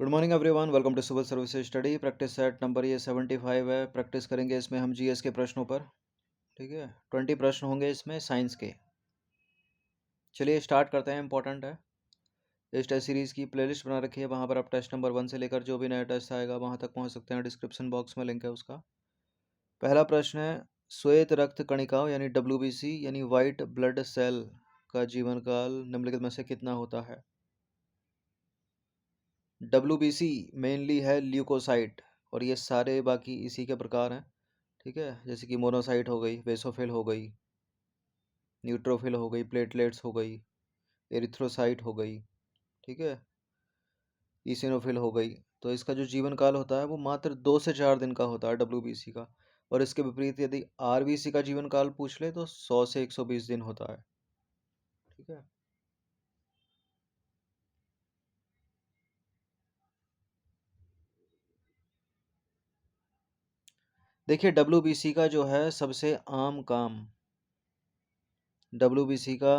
Good morning everyone, welcome to civil services study. Practice set number ये 75 है। Practice करेंगे इसमें हम जीएस के प्रश्नों पर। ठीक है, 20 प्रश्न होंगे इसमें साइंस के। चलिए स्टार्ट करते हैं। इंपॉर्टेंट है। इस टेस्ट सीरीज की प्लेलिस्ट बना रखी है, वहाँ पर आप टेस्ट नंबर 1 से लेकर जो भी नया टेस्ट आएगा वहाँ तक पहुँच सकते हैं। डिस्क्रिप्शन बॉक्स में लिंक है उसका। पहला प्रश्न है, श्वेत रक्त कणिकाओं यानी WBC यानी वाइट ब्लड सेल का जीवन काल निम्नलिखित में से कितना होता है। WBC मेनली है ल्यूकोसाइट, और ये सारे बाकी इसी के प्रकार हैं। ठीक है, जैसे कि मोनोसाइट हो गई, बेसोफिल हो गई, न्यूट्रोफिल हो गई, प्लेटलेट्स हो गई, एरिथ्रोसाइट हो गई। ठीक है, ईसिनोफिल हो गई। तो इसका जो जीवन काल होता है वो मात्र 2 से 4 दिन का होता है WBC का। और इसके विपरीत यदि RBC का जीवन काल पूछ ले तो 100 से 120 दिन होता है। ठीक है, देखिए WBC का जो है सबसे आम काम, WBC का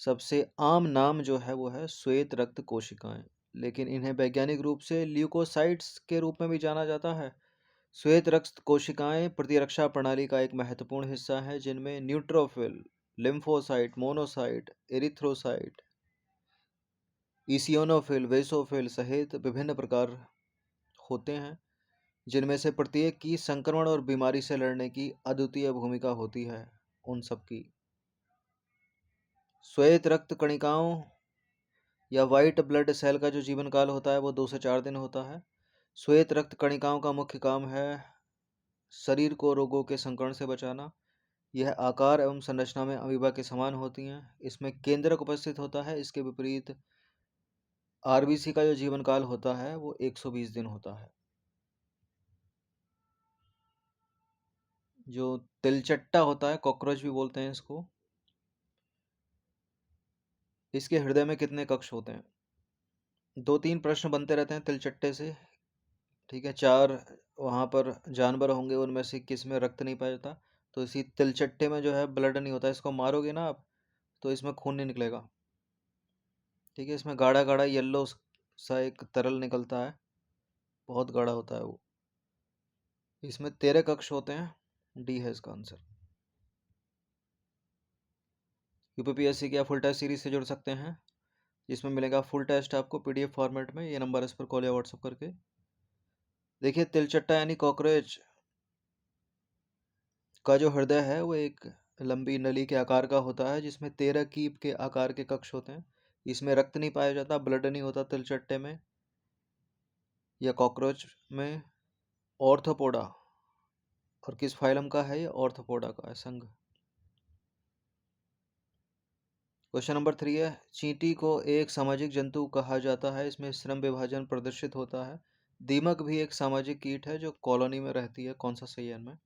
सबसे आम नाम जो है वो है श्वेत रक्त कोशिकाएं, लेकिन इन्हें वैज्ञानिक रूप से ल्यूकोसाइट्स के रूप में भी जाना जाता है। श्वेत रक्त कोशिकाएं प्रतिरक्षा प्रणाली का एक महत्वपूर्ण हिस्सा हैं, जिनमें न्यूट्रोफिल, लिम्फोसाइट, मोनोसाइट, एरिथ्रोसाइट, इसियोनोफिल, वेसोफिल सहित विभिन्न प्रकार होते हैं, जिनमें से प्रत्येक की संक्रमण और बीमारी से लड़ने की अद्वितीय भूमिका होती है। उन सब की श्वेत रक्त कणिकाओं या वाइट ब्लड सेल का जो जीवन काल होता है वो 2 से 4 दिन होता है। श्वेत रक्त कणिकाओं का मुख्य काम है शरीर को रोगों के संक्रमण से बचाना। यह आकार एवं संरचना में अमीबा के समान होती हैं। इसमें केंद्रक उपस्थित होता है। इसके विपरीत RBC का जो जीवन काल होता है वो 120 दिन होता है। जो तिलचट्टा होता है, कॉकरोच भी बोलते हैं इसको, इसके हृदय में कितने कक्ष होते हैं। 2-3 प्रश्न बनते रहते हैं तिलचट्टे से। ठीक है, 4 वहाँ पर जानवर होंगे, उनमें से किस में रक्त नहीं पाया जाता। तो इसी तिलचट्टे में जो है ब्लड नहीं होता। इसको मारोगे ना आप तो इसमें खून नहीं निकलेगा। ठीक है, इसमें गाढ़ा गाढ़ा येलो सा एक तरल निकलता है, बहुत गाढ़ा होता है वो। इसमें 13 कक्ष होते हैं। डी है इसका आंसर। UPPSC की आप फुल टेस्ट सीरीज से जुड़ सकते हैं, जिसमें मिलेगा फुल टेस्ट आपको PDF फॉर्मेट में। ये नंबर इस पर कॉल या व्हाट्सअप करके। देखिए, तिलचट्टा यानी कॉकरोच का जो हृदय है वो एक लंबी नली के आकार का होता है, जिसमें 13 कीप के आकार के कक्ष होते हैं। इसमें रक्त नहीं पाया जाता, ब्लड नहीं होता तिलचट्टे में या कॉकरोच में। ऑर्थोपोडा, और किस फाइलम का है ये? ऑर्थोपोडा का है, संघ। क्वेश्चन नंबर 3 है, चींटी को एक सामाजिक जंतु कहा जाता है। इसमें श्रम विभाजन प्रदर्शित होता है। दीमक भी एक सामाजिक कीट है जो कॉलोनी में रहती है। कौन सा सही है इनमें?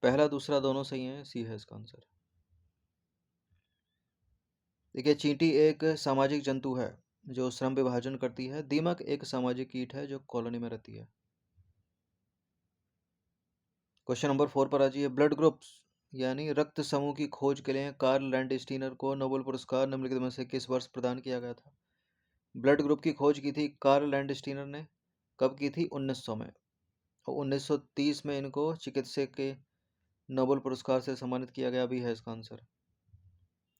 पहला दूसरा दोनों सही है, सी है इसका आंसर। देखिए, चींटी एक सामाजिक जंतु है जो श्रम विभाजन करती है। दीमक एक सामाजिक कीट है जो कॉलोनी में रहती है। क्वेश्चन नंबर 4 पर आ जाइए। ब्लड ग्रुप्स यानी रक्त समूह की खोज के लिए कार्ल लैंडस्टीनर को नोबेल पुरस्कार निम्नलिखित में से किस वर्ष प्रदान किया गया था। ब्लड ग्रुप की खोज की थी कार्ल लैंडस्टीनर ने। कब की थी? 1900 में। और 1930 में इनको चिकित्सा के नोबेल पुरस्कार से सम्मानित किया गया भी है इसका आंसर।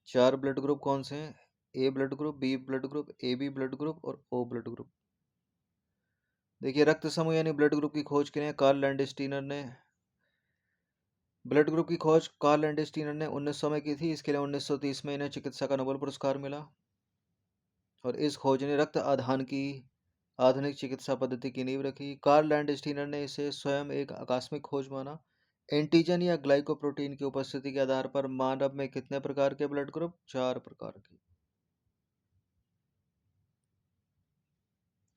4 ब्लड ग्रुप कौन से हैं? A blood group, B blood group, AB blood group और O ब्लड ग्रुप। देखिए, रक्त समूह यानी ब्लड ग्रुप की खोज के लिए कार्ल लैंडस्टीनर ने 1900 में की थी। इसके लिए 1930 में इन्हें चिकित्सा का नोबेल पुरस्कार मिला। और इस खोज ने रक्त आधान की आधुनिक चिकित्सा पद्धति की नींव रखी। कार्ल लैंडस्टीनर ने इसे स्वयं एक आकस्मिक खोज माना। एंटीजन या ग्लाइकोप्रोटीन की उपस्थिति के आधार पर मानव में कितने प्रकार के ब्लड ग्रुप? 4 प्रकार के।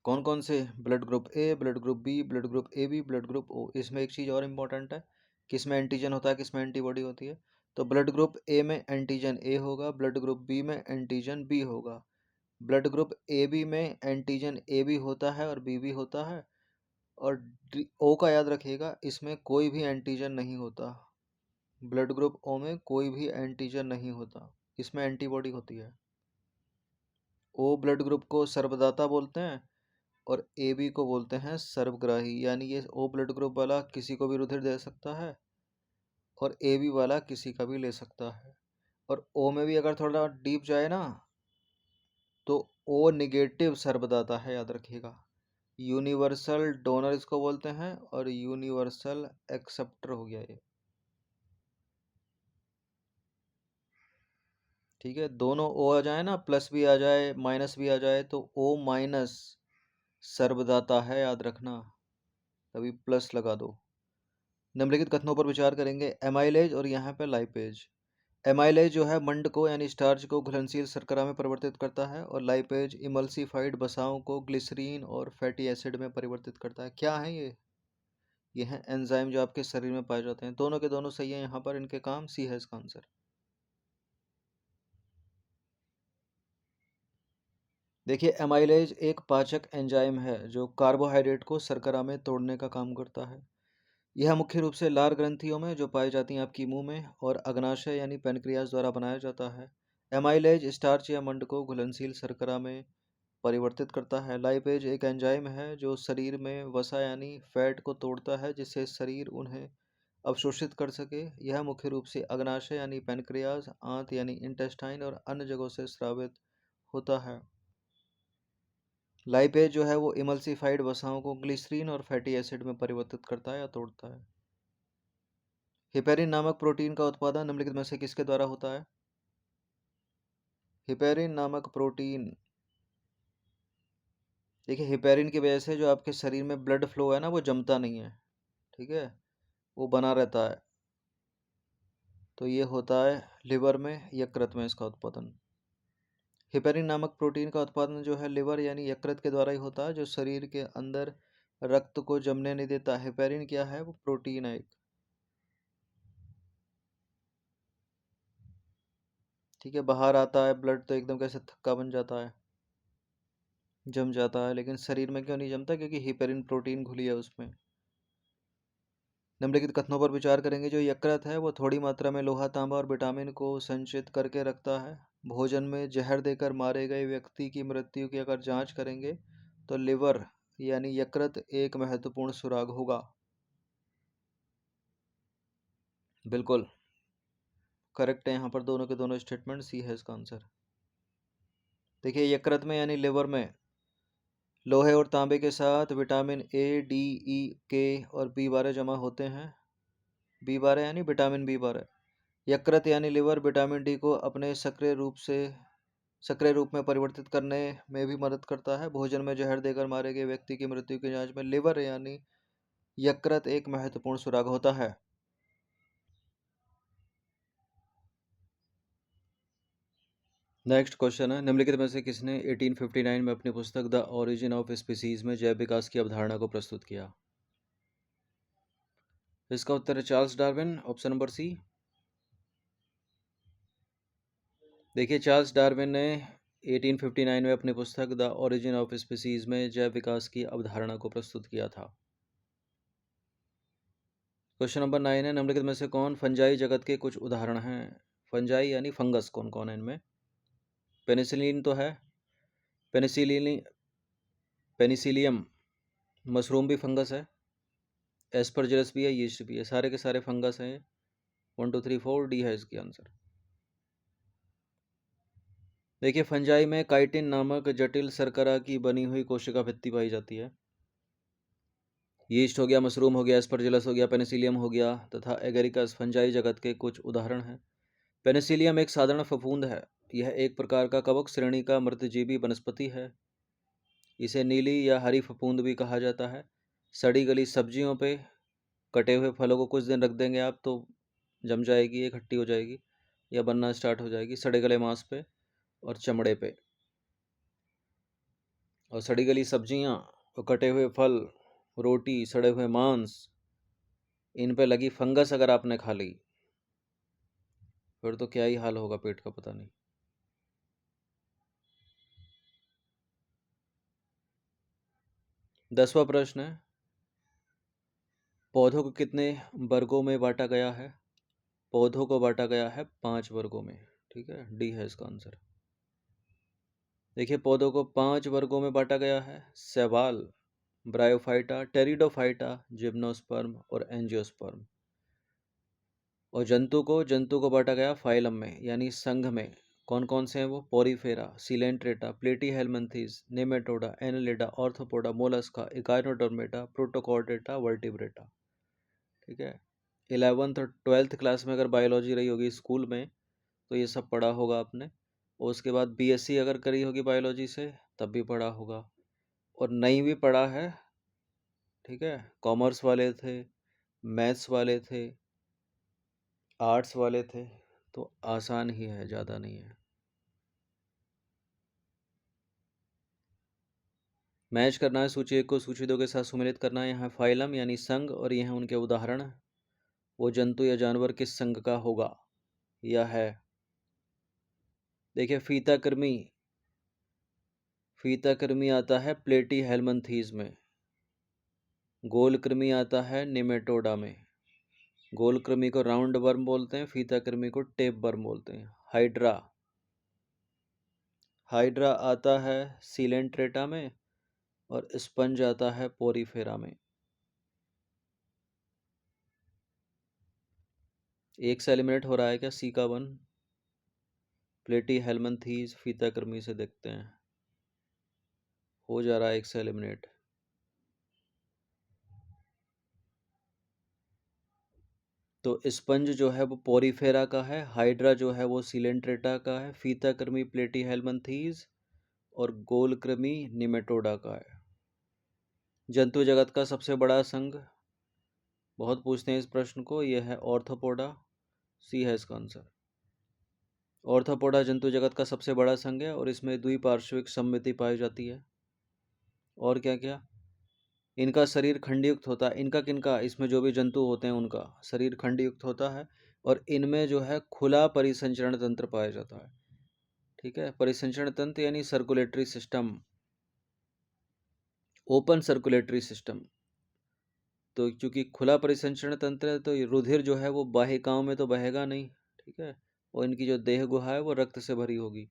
कौन कौन से? Blood group A, blood group B, blood group AB, blood group O। इसमें एक चीज़ और इम्पोर्टेंट है, किसमें एंटीजन होता है, किसमें एंटीबॉडी होती है। तो ब्लड ग्रुप A में एंटीजन A होगा, ब्लड ग्रुप B में एंटीजन B होगा, ब्लड ग्रुप AB में एंटीजन A भी होता है और B भी होता है। और O का याद रखिएगा, इसमें कोई भी एंटीजन नहीं होता। ब्लड ग्रुप O में कोई भी एंटीजन नहीं होता, इसमें एंटीबॉडी होती है। ओ ब्लड ग्रुप को सर्वदाता बोलते हैं और ए बी को बोलते हैं सर्वग्राही। यानी ये ओ ब्लड ग्रुप वाला किसी को भी रुधिर दे सकता है और ए बी वाला किसी का भी ले सकता है। और ओ में भी अगर थोड़ा डीप जाए ना तो ओ निगेटिव सर्वदाता है, याद रखिएगा। यूनिवर्सल डोनर इसको बोलते हैं और यूनिवर्सल एक्सेप्टर हो गया ये। ठीक है, दोनों ओ आ जाए ना, प्लस भी आ जाए माइनस भी आ जाए तो ओ माइनस सर्वदाता है, याद रखना, तभी प्लस लगा दो। निम्नलिखित कथनों पर विचार करेंगे। एमाइलेज और यहाँ पे लाइपेज। एमाइलेज जो है मंड को यानी स्टार्च को घुलनशील शर्करा में परिवर्तित करता है और लाइपेज इमल्सिफाइड वसाओं को ग्लिसरीन और फैटी एसिड में परिवर्तित करता है। क्या है ये हैं एंजाइम जो आपके शरीर में पाए जाते हैं। दोनों के दोनों सही है यहाँ पर, इनके काम सी है इसका आंसर। देखिए, एमाइलेज एक पाचक एंजाइम है जो कार्बोहाइड्रेट को शर्करा में तोड़ने का काम करता है। यह मुख्य रूप से लार ग्रंथियों में जो पाई जाती हैं आपकी मुंह में और अग्नाशय यानी पेनक्रियाज द्वारा बनाया जाता है। एमाइलेज स्टार्च या मंड को घुलनशील शर्करा में परिवर्तित करता है। लाइपेज एक एंजाइम है जो शरीर में वसा यानी फैट को तोड़ता है जिससे शरीर उन्हें अवशोषित कर सके। यह मुख्य रूप से अग्नाशय यानी पेनक्रियाज, आंत यानी इंटेस्टाइन और अन्य जगहों से स्रावित होता है। लाइपेज जो है वो इमल्सिफाइड वसाओं को ग्लिसरीन और फैटी एसिड में परिवर्तित करता है या तोड़ता है। हिपेरिन नामक प्रोटीन का उत्पादन निम्नलिखित में से किसके द्वारा होता है? हिपेरिन नामक प्रोटीन, देखिए हिपेरिन की वजह से जो आपके शरीर में ब्लड फ्लो है ना वो जमता नहीं है, ठीक है, वो बना रहता है। तो ये होता है लिवर में, यकृत में इसका उत्पादन। हिपेरिन नामक प्रोटीन का उत्पादन जो है लिवर यानी यकृत के द्वारा ही होता है जो शरीर के अंदर रक्त को जमने नहीं देता। हिपेरिन क्या है? वो प्रोटीन है एक, ठीक है। बाहर आता है ब्लड तो एकदम कैसे थक्का बन जाता है, जम जाता है, लेकिन शरीर में क्यों नहीं जमता? क्योंकि हिपेरिन प्रोटीन घुली है उसमें। निम्नलिखित कथनों पर विचार करेंगे। जो यकृत है वो थोड़ी मात्रा में लोहा, तांबा और विटामिन को संचित करके रखता है। भोजन में जहर देकर मारे गए व्यक्ति की मृत्यु की अगर जांच करेंगे तो लिवर यानी यकृत एक महत्वपूर्ण सुराग होगा। बिल्कुल करेक्ट है यहाँ पर दोनों के दोनों स्टेटमेंट, सी है इसका आंसर। देखिए यकृत में यानी लिवर में लोहे और तांबे के साथ विटामिन ए, डी, ई, के और बी12 जमा होते हैं। बी12 यानी विटामिन बी12। यकृत यानी लिवर विटामिन डी को अपने सक्रिय रूप में परिवर्तित करने में भी मदद करता है। भोजन में जहर देकर मारे गए व्यक्ति की मृत्यु की जांच में लिवर यानी यकृत एक महत्वपूर्ण सुराग होता है। नेक्स्ट क्वेश्चन है। निम्नलिखित में से किसने 1859 में अपनी पुस्तक द ओरिजिन ऑफ स्पीसीज में जैव विकास की अवधारणा को प्रस्तुत किया? इसका उत्तर है Charles Darwin, option number C. देखिए चार्ल्स डार्विन ने 1859 में अपनी पुस्तक द ओरिजिन ऑफ स्पीसीज में जैव विकास की अवधारणा को प्रस्तुत किया था। क्वेश्चन नंबर 9 है। निम्नलिखित में से कौन फंजाई जगत के कुछ उदाहरण हैं? फंजाई यानी फंगस कौन कौन है इनमें? पेनिसिलिन तो है, पेनिसिलिन, पेनिसिलियम, मशरूम भी फंगस है, एस्परजिलस भी है, यीस्ट भी है, सारे के सारे फंगस हैं। 1 2 3 4 डी है इसकी आंसर। देखिए फंजाई में काइटिन नामक जटिल शर्करा की बनी हुई कोशिका भित्ति पाई जाती है। यीस्ट हो गया, मशरूम हो गया, एस्परजिलस हो गया, पेनिसिलियम हो गया तथा एगेरिकस फंजाई जगत के कुछ उदाहरण हैं। पेनिसिलियम एक साधारण फफूंद है। यह एक प्रकार का कवक श्रेणी का मृतजीवी वनस्पति है। इसे नीली या हरी फफूंद भी कहा जाता है। सड़ी गली सब्जियों पे, कटे हुए फलों को कुछ दिन रख देंगे आप तो जम जाएगी, ये खट्टी हो जाएगी या बनना स्टार्ट हो जाएगी। सड़े गले मांस पे और चमड़े पे, और सड़ी गली सब्जियां और कटे हुए फल, रोटी, सड़े हुए मांस, इन पे लगी फंगस अगर आपने खा ली फिर तो क्या ही हाल होगा पेट का, पता नहीं। 10वां प्रश्न है। पौधों को कितने वर्गों में बांटा गया है? पौधों को बांटा गया है 5 वर्गों में, ठीक है, डी है इसका आंसर। देखिए पौधों को 5 वर्गों में बांटा गया है: शैवाल, ब्रायोफाइटा, टेरिडोफाइटा, जिम्नोस्पर्म और एंजियोस्पर्म। और जंतु को बांटा गया फाइलम में यानी संघ में। कौन कौन से हैं वो? Porifera, Coelenterata, Platyhelminthes, Nematoda, Annelida, Arthropoda, Mollusca, Echinodermata, Protochordata, Vertebrata. ठीक है। 11th और 12th क्लास में अगर बायोलॉजी रही होगी स्कूल में तो ये सब पढ़ा होगा आपने। और उसके बाद बीएससी अगर करी होगी बायोलॉजी से तब भी पढ़ा होगा, और नहीं भी पढ़ा है। ठीक है। कॉमर्स वाले थे, मैथ्स वाले थे, आर्ट्स वाले थे, तो आसान ही है, ज़्यादा नहीं है। मैच करना है सूची एक को सूची दो के साथ सुमेलित करना है। यहाँ फाइलम यानी संघ और ये हैं उनके उदाहरण। वो जंतु या जानवर किस संघ का होगा? यह है, देखिए फीताकृमि आता है प्लेटीहेलमिन्थीज में। गोलकृमि आता है निमेटोडा में। गोलकृमि को राउंड वर्म बोलते हैं, फीताकृमि को टेप वर्म बोलते हैं। हाइड्रा आता है सीलेंट्रेटा में, और स्पंज आता है पोरीफेरा में। एक से एलिमिनेट हो रहा है क्या? सी का 1 प्लेटीहेलमिन्थीज फीताकृमि से देखते हैं, हो जा रहा है एक से एलिमिनेट। तो स्पंज जो है वो पोरीफेरा का है, हाइड्रा जो है वो सिलेंट्रेटा का है, फीताकृमि प्लेटीहेलमिन्थीज और गोलकृमि निमेटोडा का है। जंतु जगत का सबसे बड़ा संघ, बहुत पूछते हैं इस प्रश्न को, यह है ऑर्थोपोडा। सी है इसका आंसर। ऑर्थोपोडा जंतु जगत का सबसे बड़ा संघ है और इसमें द्विपार्श्विक सममिति पाई जाती है। और क्या क्या? इनका शरीर खंडयुक्त होता है। इनका किनका? इसमें जो भी जंतु होते हैं उनका शरीर खंडयुक्त होता है, और इनमें जो है खुला परिसंचरण तंत्र पाया जाता है। ठीक है। परिसंचरण तंत्र यानी circulatory system, open circulatory system. तो चूंकि खुला परिसंचरण तंत्र है तो रुधिर जो है वो वाहिकाओं में तो बहेगा नहीं। ठीक है। और इनकी जो देह गुहा है वो रक्त से भरी होगी।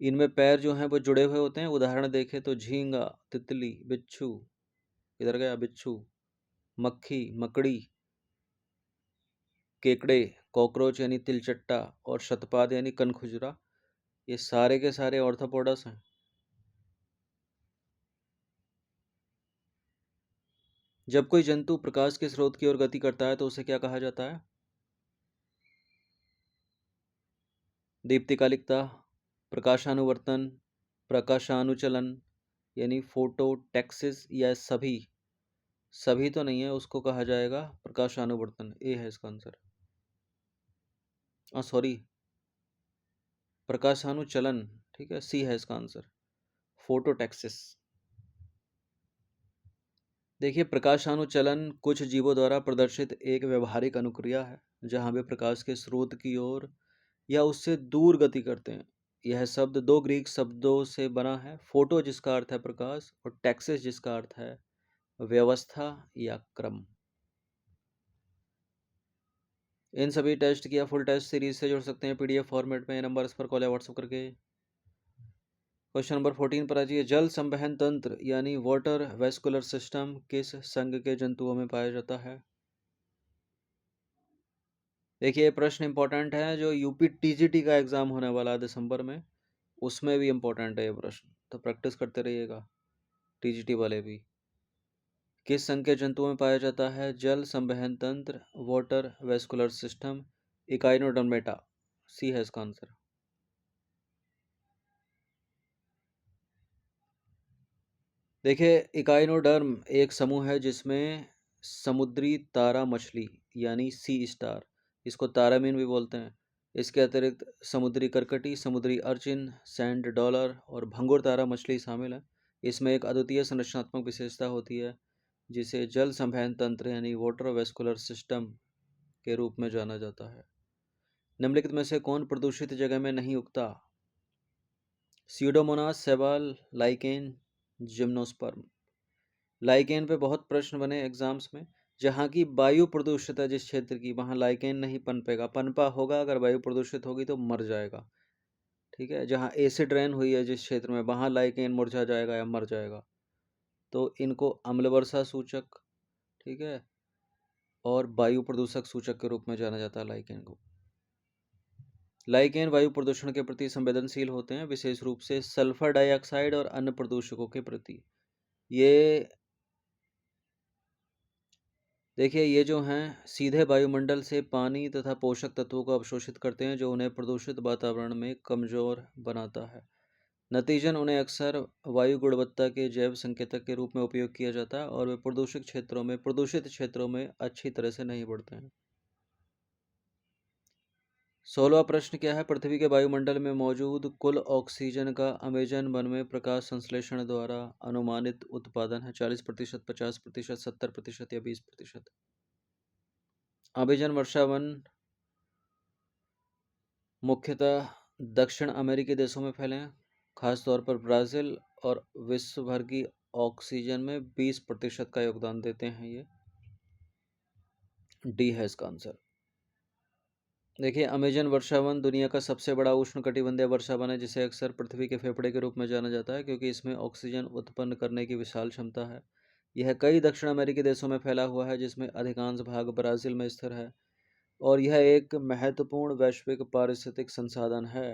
इनमें पैर जो हैं वो जुड़े हुए होते हैं। उदाहरण देखें तो झींगा, तितली, बिच्छू, इधर गया बिच्छू, मक्खी, मकड़ी, केकड़े, कॉकरोच यानी तिलचट्टा, और शतपाद यानी कनखुजरा, ये सारे के सारे ऑर्थोपोडस हैं। जब कोई जंतु प्रकाश के स्रोत की ओर गति करता है तो उसे क्या कहा जाता है? दीप्तिकालिकता, प्रकाशानुवर्तन, प्रकाशानुचलन यानी फोटोटैक्सिस, या सभी तो नहीं है, उसको कहा जाएगा प्रकाशानुवर्तन। ए है इसका आंसर। सॉरी, प्रकाशानुचलन। ठीक है, सी है इसका आंसर, फोटोटैक्सिस। देखिए प्रकाशानुचलन कुछ जीवों द्वारा प्रदर्शित एक व्यवहारिक अनुक्रिया है जहां वे प्रकाश के स्रोत की ओर या उससे दूर गति करते हैं। यह शब्द दो ग्रीक शब्दों से बना है, फोटो जिसका अर्थ है प्रकाश और टैक्सिस जिसका अर्थ है व्यवस्था या क्रम। इन सभी टेस्ट की फुल टेस्ट सीरीज से जोड़ सकते हैं पीडीएफ फॉर्मेट में। नंबर इस पर कॉल या व्हाट्सएप करके। क्वेश्चन नंबर 14 पर आ जाइए। जल संवहन तंत्र यानी वाटर वेस्कुलर सिस्टम किस संघ के जंतुओं में पाया जाता है? देखिए ये प्रश्न इंपॉर्टेंट है, जो यूपी टीजीटी का एग्जाम होने वाला है दिसंबर में, उसमें भी इंपॉर्टेंट है ये प्रश्न, तो प्रैक्टिस करते रहिएगा टीजीटी वाले भी। किस संघ के जंतुओं में पाया जाता है जल संवहन तंत्र, वाटर वेस्कुलर सिस्टम, इकाइनोडर्मेटा? सी है इसका आंसर। देखिए इकाइनोडर्म एक समूह है जिसमें समुद्री तारा मछली यानी सी स्टार, इसको तारामीन भी बोलते हैं, इसके अतिरिक्त समुद्री करकटी, समुद्री अर्चिन, सैंड डॉलर और भंगुर तारा मछली शामिल है। इसमें एक अद्वितीय संरचनात्मक विशेषता होती है जिसे जल संवहन तंत्र यानी वाटर वेस्कुलर सिस्टम के रूप में जाना जाता है। निम्नलिखित में से कौन प्रदूषित जगह में नहीं उगता? स्यूडोमोनास, शैवाल, लाइकेन, जिम्नोस्पर्म। लाइकेन पे बहुत प्रश्न बने एग्जाम्स में। जहाँ की वायु प्रदूषित है जिस क्षेत्र की, वहाँ लाइकेन नहीं पनपेगा, पनपा होगा अगर वायु प्रदूषित होगी तो मर जाएगा। ठीक है, जहाँ एसिड रेन हुई है जिस क्षेत्र में, वहाँ लाइकेन मुरझा जाएगा या मर जाएगा। तो इनको अम्ल वर्षा सूचक, ठीक है, और वायु प्रदूषक सूचक के रूप में जाना जाता है लाइकेन को। लाइकेन वायु प्रदूषण के प्रति संवेदनशील होते हैं, विशेष रूप से सल्फर डाइऑक्साइड और अन्य प्रदूषकों के प्रति। ये देखिए, ये जो हैं सीधे वायुमंडल से पानी तथा पोषक तत्वों को अवशोषित करते हैं, जो उन्हें प्रदूषित वातावरण में कमजोर बनाता है। नतीजन उन्हें अक्सर वायु गुणवत्ता के जैव संकेतक के रूप में उपयोग किया जाता है और वे प्रदूषित क्षेत्रों में अच्छी तरह से नहीं बढ़ते हैं। 16वां प्रश्न क्या है? पृथ्वी के वायुमंडल में मौजूद कुल ऑक्सीजन का अमेजन वन में प्रकाश संश्लेषण द्वारा अनुमानित उत्पादन है 40%, 50%, 70% या 20%। अमेजन वर्षा वन मुख्यतः दक्षिण अमेरिकी देशों में फैले हैं, खासतौर पर ब्राज़ील, और विश्व भर की ऑक्सीजन में 20% का योगदान देते हैं ये। डी है इसका आंसर। देखिए, अमेजन वर्षा वन दुनिया का सबसे बड़ा उष्णकटिबंधीय वर्षा वन है, जिसे अक्सर पृथ्वी के फेफड़े के रूप में जाना जाता है, क्योंकि इसमें ऑक्सीजन उत्पन्न करने की विशाल क्षमता है। यह कई दक्षिण अमेरिकी देशों में फैला हुआ है, जिसमें अधिकांश भाग ब्राज़ील में स्थिर है, और यह एक महत्वपूर्ण वैश्विक पारिस्थितिक संसाधन है।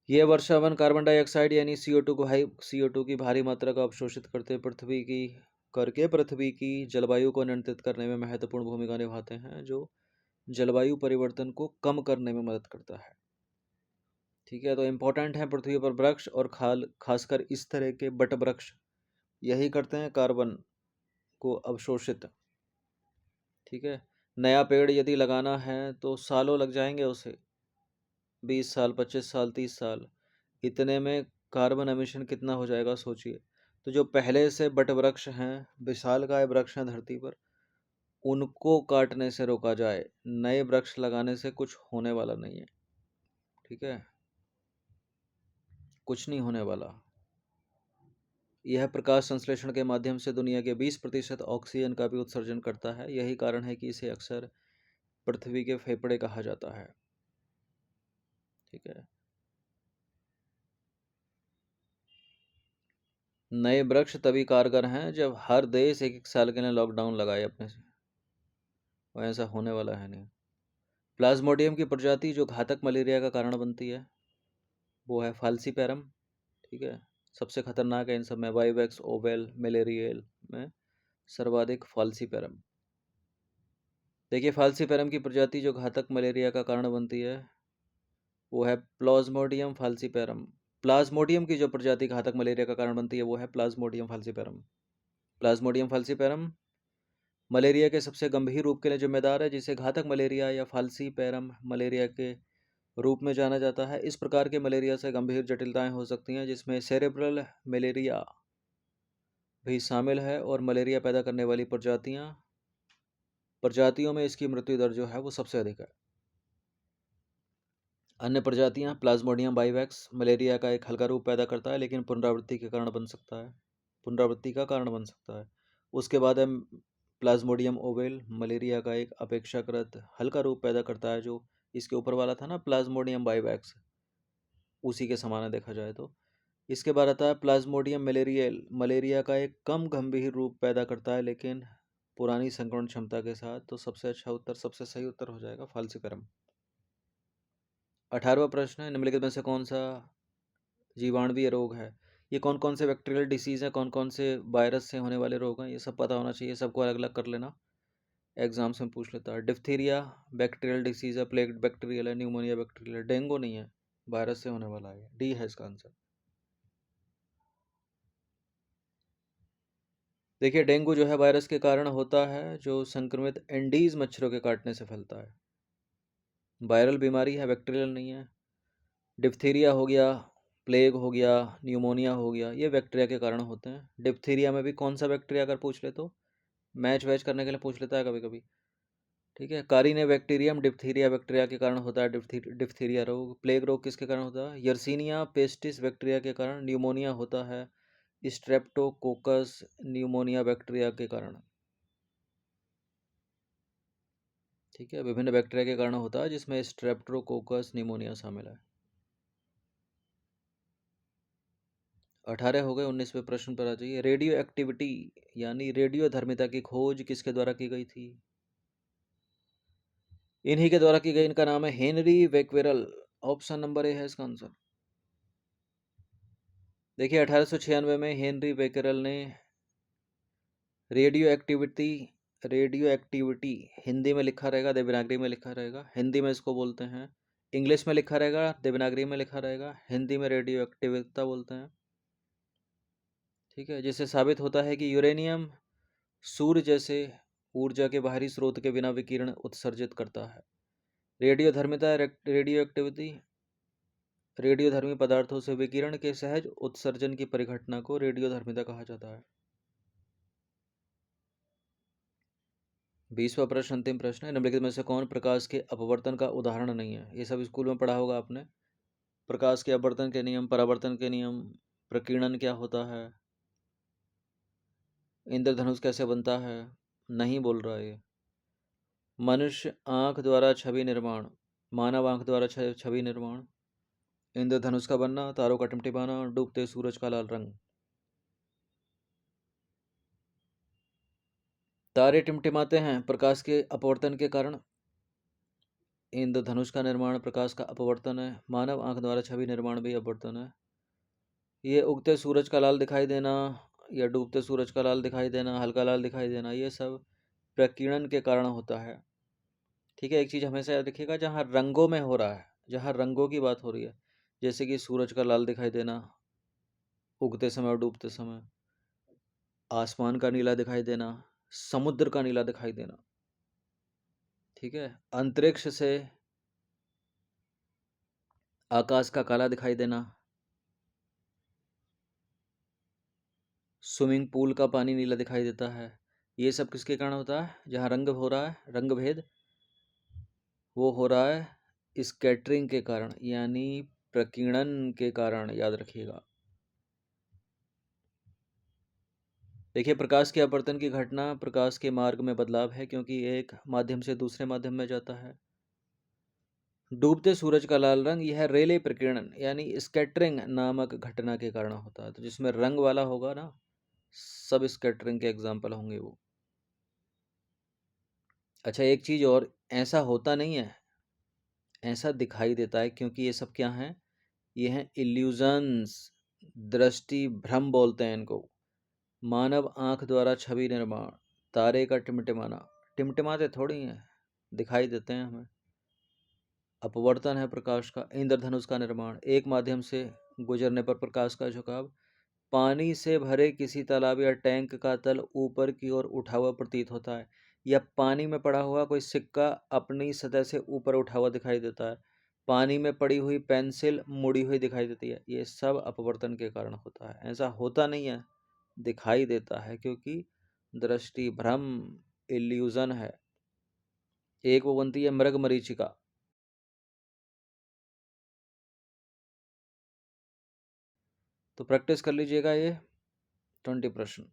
यह वर्षा वन कार्बन डाइऑक्साइड यानी CO2 की भारी मात्रा का अवशोषित पृथ्वी की जलवायु को नियंत्रित करने में महत्वपूर्ण भूमिका निभाते हैं, जो जलवायु परिवर्तन को कम करने में मदद करता है। ठीक है, तो इम्पोर्टेंट है पृथ्वी पर वृक्ष, और खासकर इस तरह के बट वृक्ष यही करते हैं, कार्बन को अवशोषित। ठीक है, नया पेड़ यदि लगाना है तो सालों लग जाएंगे उसे, 20 साल, 25 साल, 30 साल। इतने में कार्बन एमिशन कितना हो जाएगा सोचिए। तो जो पहले से बट वृक्ष हैं, विशालकाय वृक्ष हैं धरती पर, उनको काटने से रोका जाए, नए वृक्ष लगाने से कुछ होने वाला नहीं है। ठीक है, कुछ नहीं होने वाला। यह प्रकाश संश्लेषण के माध्यम से दुनिया के 20% ऑक्सीजन का भी उत्सर्जन करता है। यही कारण है कि इसे अक्सर पृथ्वी के फेफड़े कहा जाता है। ठीक है, नए वृक्ष तभी कारगर हैं जब हर देश एक साल के लिए लॉकडाउन लगाए अपने से, और ऐसा होने वाला है नहीं। प्लाज्मोडियम की प्रजाति जो घातक मलेरिया का कारण बनती है, वो है फाल्सीपैरम। ठीक है, सबसे खतरनाक है इन सब में, वाइवेक्स, ओवेल, मलेरियल में सर्वाधिक फाल्सीपैरम। देखिए, फाल्सीपैरम की प्रजाति जो घातक मलेरिया का कारण बनती है, वो है प्लाज्मोडियम फाल्सीपैरम। प्लाज्मोडियम की जो प्रजाति घातक मलेरिया का कारण बनती है, वो है प्लाज्मोडियम फाल्सीपैरम। प्लाज्मोडियम फाल्सीपैरम मलेरिया के सबसे गंभीर रूप के लिए जिम्मेदार है, जिसे घातक मलेरिया या फाल्सीपैरम मलेरिया के रूप में जाना जाता है। इस प्रकार के मलेरिया से गंभीर जटिलताएं हो सकती हैं, जिसमें सेरेब्रल मलेरिया भी शामिल है, और मलेरिया पैदा करने वाली प्रजातियों में इसकी मृत्यु दर जो है वो सबसे अधिक है। अन्य प्रजातियां, प्लाज्मोडियम बाइवैक्स मलेरिया का एक हल्का रूप पैदा करता है, लेकिन पुनरावृत्ति का कारण बन सकता है। उसके बाद है प्लाज्मोडियम ओवेल, मलेरिया का एक अपेक्षाकृत हल्का रूप पैदा करता है, जो इसके ऊपर वाला था ना प्लाज्मोडियम बाइवैक्स, उसी के समान है देखा जाए तो। इसके बाद आता है प्लाज्मोडियम मलेरियल, मलेरिया का एक कम गंभीर रूप पैदा करता है, लेकिन पुरानी संक्रमण क्षमता के साथ। तो सबसे सही उत्तर हो जाएगा फाल्सीपैरम। 18वां प्रश्न है, निम्नलिखित में से कौन सा जीवाणुवीय रोग है? ये कौन कौन से बैक्टीरियल डिसीज है, कौन कौन से वायरस से होने वाले रोग हैं, ये सब पता होना चाहिए। सबको अलग अलग कर लेना, एग्जाम्स में पूछ लेता है। डिप्थीरिया बैक्टीरियल डिसीज है, प्लेग बैक्टीरियल है, न्यूमोनिया बैक्टीरियल है, डेंगू नहीं है, वायरस से होने वाला है। डी है इसका आंसर। देखिए, डेंगू जो है वायरस के कारण होता है, जो संक्रमित एंडीज मच्छरों के काटने से फैलता है। वायरल बीमारी है, बैक्टीरियल नहीं है। डिप्थीरिया हो गया, प्लेग हो गया, न्यूमोनिया हो गया, ये बैक्टीरिया के कारण होते हैं। डिप्थीरिया में भी कौन सा बैक्टीरिया अगर पूछ ले तो मैच वैच करने के लिए पूछ लेता है कभी कभी। ठीक है, कारिने बैक्टीरियम डिप्थीरिया बैक्टीरिया के कारण होता है डिप्थीरिया रोग। प्लेग रोग किसके कारण होता है? यर्सीनिया पेस्टिस बैक्टीरिया के कारण। न्यूमोनिया होता है स्ट्रेप्टोकोकस न्यूमोनिया बैक्टीरिया के कारण। ठीक है, विभिन्न बैक्टीरिया के कारण होता है जिसमें स्ट्रेप्टोकोकस निमोनिया शामिल है। 18 हो गए। 19वें प्रश्न पर आ जाइए। रेडियो एक्टिविटी यानी रेडियो धर्मिता की खोज किसके द्वारा की गई थी? इन्हीं के द्वारा की गई। इनका नाम है हेनरी बेक्वेरल। ऑप्शन नंबर ए है इसका आंसर। देखिए 1896 में हेनरी बेक्वेरल ने रेडियो एक्टिविटी हिंदी में लिखा रहेगा, देवनागरी में लिखा रहेगा। हिंदी में इसको बोलते हैं, इंग्लिश में लिखा रहेगा, देवनागरी में लिखा रहेगा, हिंदी में रेडियो एक्टिविता बोलते हैं। ठीक है, जिससे साबित होता है कि यूरेनियम सूर्य जैसे ऊर्जा के बाहरी स्रोत के बिना विकिरण उत्सर्जित करता है। रेडियो धर्मिता रेडियो एक्टिविटी रेडियोधर्मी पदार्थों से विकिरण के सहज उत्सर्जन की परिघटना को रेडियोधर्मिता कहा जाता है। 20वां प्रश्न अंतिम प्रश्न है। निम्नलिखित में से कौन प्रकाश के अपवर्तन का उदाहरण नहीं है? ये सब स्कूल में पढ़ा होगा आपने। प्रकाश के अपवर्तन के नियम, परावर्तन के नियम, प्रकीर्णन क्या होता है, इंद्रधनुष कैसे बनता है, नहीं बोल रहा है। मनुष्य आंख द्वारा छवि निर्माण, मानव आंख द्वारा छवि निर्माण, इंद्रधनुष का बनना, तारों का टिमटिमाना, डूबते सूरज का लाल रंग। तारे टिमटिमाते हैं प्रकाश के अपवर्तन के कारण। इंद्रधनुष का निर्माण प्रकाश का अपवर्तन है। मानव आंख द्वारा छवि निर्माण भी अपवर्तन है। ये उगते सूरज का लाल दिखाई देना या डूबते सूरज का लाल दिखाई देना, हल्का लाल दिखाई देना, ये सब प्रकीर्णन के कारण होता है। ठीक है, एक चीज़ हमेशा याद रखिएगा, जहाँ रंगों में हो रहा है, जहाँ रंगों की बात हो रही है, जैसे कि सूरज का लाल दिखाई देना उगते समय और डूबते समय, आसमान का नीला दिखाई देना, समुद्र का नीला दिखाई देना। ठीक है, अंतरिक्ष से आकाश का काला दिखाई देना, स्विमिंग पूल का पानी नीला दिखाई देता है, ये सब किसके कारण होता है? जहाँ रंग हो रहा है, रंग भेद, वो हो रहा है स्कैटरिंग के कारण, यानी प्रकीर्णन के कारण, याद रखिएगा। देखिए, प्रकाश के अपवर्तन की घटना प्रकाश के मार्ग में बदलाव है, क्योंकि एक माध्यम से दूसरे माध्यम में जाता है। डूबते सूरज का लाल रंग, यह रेले प्रकीर्णन यानी स्कैटरिंग नामक घटना के कारण होता है। तो जिसमें रंग वाला होगा ना, सब स्कैटरिंग के एग्जाम्पल होंगे वो। अच्छा, एक चीज और, ऐसा होता नहीं है, ऐसा दिखाई देता है, क्योंकि ये सब क्या हैं? ये हैं इल्यूजन्स, दृष्टि भ्रम बोलते हैं इनको। मानव आंख द्वारा छवि निर्माण, तारे का टिमटिमाना, टिमटिमाते थोड़ी हैं, दिखाई देते हैं हमें। अपवर्तन है प्रकाश का। इंद्रधनुष का निर्माण, एक माध्यम से गुजरने पर प्रकाश का झुकाव। पानी से भरे किसी तालाब या टैंक का तल ऊपर की ओर उठा हुआ प्रतीत होता है, या पानी में पड़ा हुआ कोई सिक्का अपनी सतह से ऊपर उठा हुआ दिखाई देता है। पानी में पड़ी हुई पेंसिल मुड़ी हुई दिखाई देती है। ये सब अपवर्तन के कारण होता है। ऐसा होता नहीं है, दिखाई देता है, क्योंकि दृष्टि भ्रम, इल्यूजन है। एक वो बनती है मृग मरीचिका। तो प्रैक्टिस कर लीजिएगा ये 20 प्रश्न।